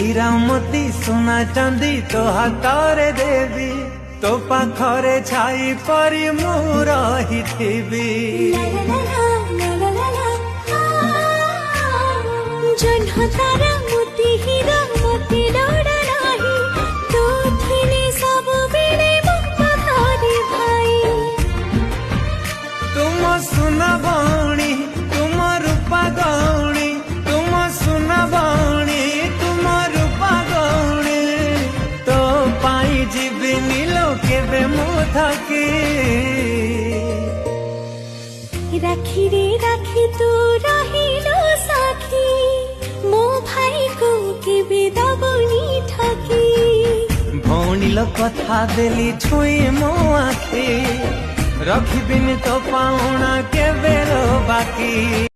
हीरा मोती सोना चांदी तो हाथरे देवी तो पाखरे छाई परी मु रहिथिबी जन्ह तारा मोती हीरा मोती लोड़ा नाही तो थिने सब बेले मुक्ता धारी भाई तुम सुना भौणी तुम रूपा गौणी तुम सुना भौणी तुम रूपा गौणी तो पाई जीविनी लोके बे मुथकी राखी रे राखी तू रहिलो साखी मो भाई को केबे दबनी ठकी भौणी लो कथा देली छुई मो आखी रखिबिनी तो पाउना के बेरो बाकी।